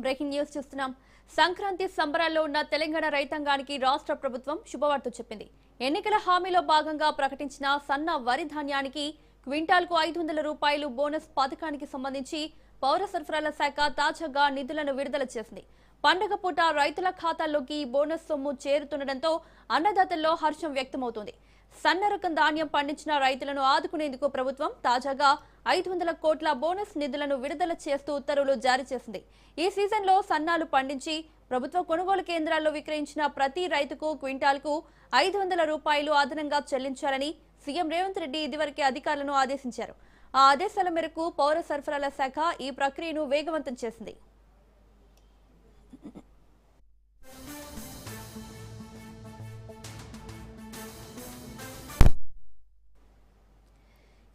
Breaking news చూస్తున్నాం. సంక్రాంతి సంబరాల్లో ఉన్న తెలంగాణ రైతాంగానికి రాష్ట్ర ప్రభుత్వం శుభవార్త చెప్పింది. ఎన్నికల హామీలో భాగంగా ప్రకటించిన సన్న వరి ధాన్యానికి క్వింటాల్కు 500 రూపాయలు బోనస్ పథకానికి సంబంధించి పౌర సరఫరాల శాఖ తాజాగా నిధులను విడుదల చేసింది. పండగ పూట రైతుల ఖాతాల్లోకి ఈ బోనస్ సొమ్ము చేరుతుండటంతో అన్నదాతల్లో హర్షం వ్యక్తమవుతోంది. సన్న రకం ధాన్యం పండించిన రైతులను ఆదుకునేందుకు ప్రభుత్వం తాజాగా 500 కోట్ల బోనస్ నిధులను విడుదల చేస్తూ ఉత్తర్వులు జారీ చేసింది. ఈ సీజన్లో సన్నాలు పండించి ప్రభుత్వ కొనుగోలు కేంద్రాల్లో విక్రయించిన ప్రతి రైతుకు క్వింటాల్కు 500 రూపాయలు అదనంగా చెల్లించాలని సీఎం రేవంత్ రెడ్డి ఇదివరకే అధికారులను ఆదేశించారు. ఆ ఆదేశాల మేరకు పౌర సరఫరాల శాఖ ఈ ప్రక్రియను వేగవంతం చేసింది.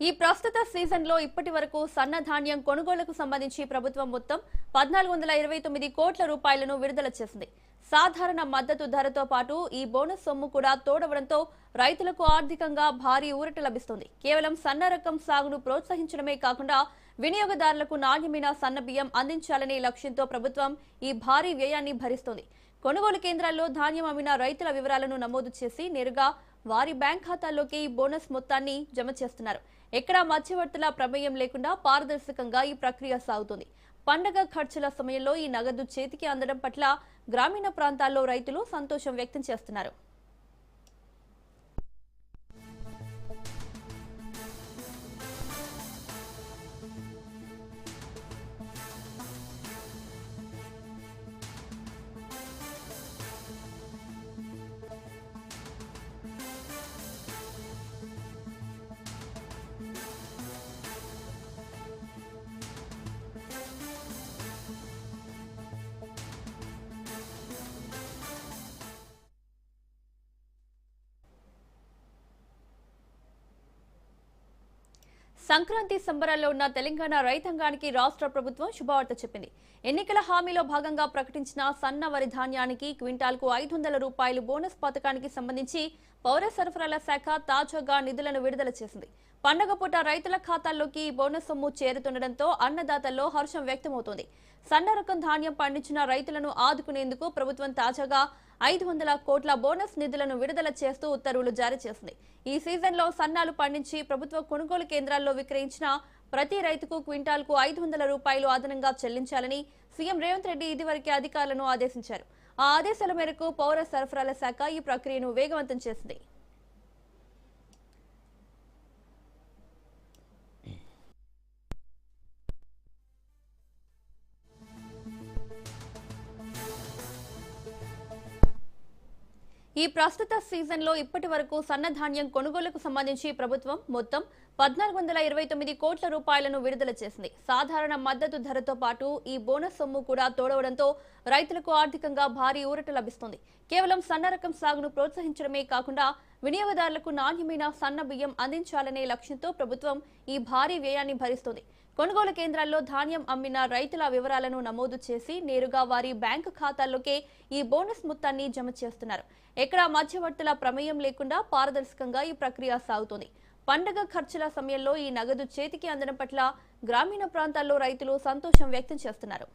ఈ ప్రస్తుత సీజన్లో ఇప్పటి వరకు సన్న ధాన్యం కొనుగోలుకు సంబంధించి ప్రభుత్వం మొత్తం 1429 కోట్ల రూపాయలను విడుదల చేసింది. సాధారణ మద్దతు ధరతో పాటు ఈ బోనస్ సొమ్ము కూడా తోడవడంతో రైతులకు ఆర్థికంగా భారీ ఊరట లభిస్తుంది. కేవలం సన్న రకం సాగును ప్రోత్సహించడమే కాకుండా వినియోగదారులకు నాణ్యమైన సన్న బియ్యం అందించాలనే లక్ష్యంతో ప్రభుత్వం ఈ భారీ వ్యయాన్ని భరిస్తోంది. కొనుగోలు కేంద్రాల్లో ధాన్యం అమ్మిన రైతుల వివరాలను నమోదు చేసి నేరుగా వారి బ్యాంక్ ఖాతాల్లోకి ఈ బోనస్ మొత్తాన్ని జమ చేస్తున్నారు. ఎక్కడా మధ్యవర్తుల ప్రమేయం లేకుండా పారదర్శకంగా ఈ ప్రక్రియ సాగుతుంది. పండగ ఖర్చుల సమయంలో ఈ నగదు చేతికి అందడం పట్ల గ్రామీణ ప్రాంతాల్లో రైతులు సంతోషం వ్యక్తం చేస్తున్నారు. సంక్రాంతి సంబరాల్లో ఉన్న తెలంగాణ రైతాంగానికి రాష్ట్ర ప్రభుత్వం శుభవార్త చెప్పింది. ఎన్నికల హామీలో భాగంగా ప్రకటించిన సన్న వరి ధాన్యానికి క్వింటాల్కు 500 రూపాయలు బోనస్ పథకానికి సంబంధించి పౌర సరఫరాల శాఖ తాజాగా నిధులను విడుదల చేసింది. పండగ పూట రైతుల ఖాతాల్లోకి ఈ బోనస్ సొమ్ము చేరుతుండటంతో అన్నదాతల్లో హర్షం వ్యక్తమవుతోంది. సన్న రకం ధాన్యం పండించిన రైతులను ఆదుకునేందుకు ప్రభుత్వం తాజాగా 500 కోట్ల బోనస్ నిధులను విడుదల చేస్తూ ఉత్తర్వులు జారీ చేసింది. ఈ సీజన్లో సన్నాలు పండించి ప్రభుత్వ కొనుగోలు కేంద్రాల్లో విక్రయించిన ప్రతి రైతుకు క్వింటాల్కు 500 రూపాయలు అదనంగా చెల్లించాలని సీఎం రేవంత్ రెడ్డి ఇదివరకే అధికారులను ఆదేశించారు. ఆ ఆదేశాల మేరకు పౌర సరఫరాల శాఖ ఈ ప్రక్రియను వేగవంతం చేసింది. ఈ ప్రస్తుత సీజన్లో ఇప్పటి వరకు సన్నధాన్యం కొనుగోలుకు సంబంధించి ప్రభుత్వం మొత్తం 1429 కోట్ల రూపాయలను విడుదల చేసింది. సాధారణ మద్దతు ధరతో పాటు ఈ బోనస్ సొమ్ము కూడా తోడవడంతో రైతులకు ఆర్థికంగా భారీ ఊరట లభిస్తుంది. కేవలం సన్న రకం సాగును ప్రోత్సహించడమే కాకుండా వినియోగదారులకు నాణ్యమైన సన్న బియ్యం అందించాలనే లక్ష్యంతో ప్రభుత్వం ఈ భారీ వ్యయాన్ని భరిస్తోంది. కొనుగోలు కేంద్రాల్లో ధాన్యం అమ్మిన రైతుల వివరాలను నమోదు చేసి నేరుగా వారి బ్యాంకు ఖాతాల్లోకే ఈ బోనస్ మొత్తాన్ని జమ చేస్తున్నారు. ఎక్కడా మధ్యవర్తుల ప్రమేయం లేకుండా పారదర్శకంగా ఈ ప్రక్రియ సాగుతోంది. పండగ ఖర్చుల సమయంలో ఈ నగదు చేతికి అందడం పట్ల గ్రామీణ ప్రాంతాల్లో రైతులు సంతోషం వ్యక్తం చేస్తున్నారు.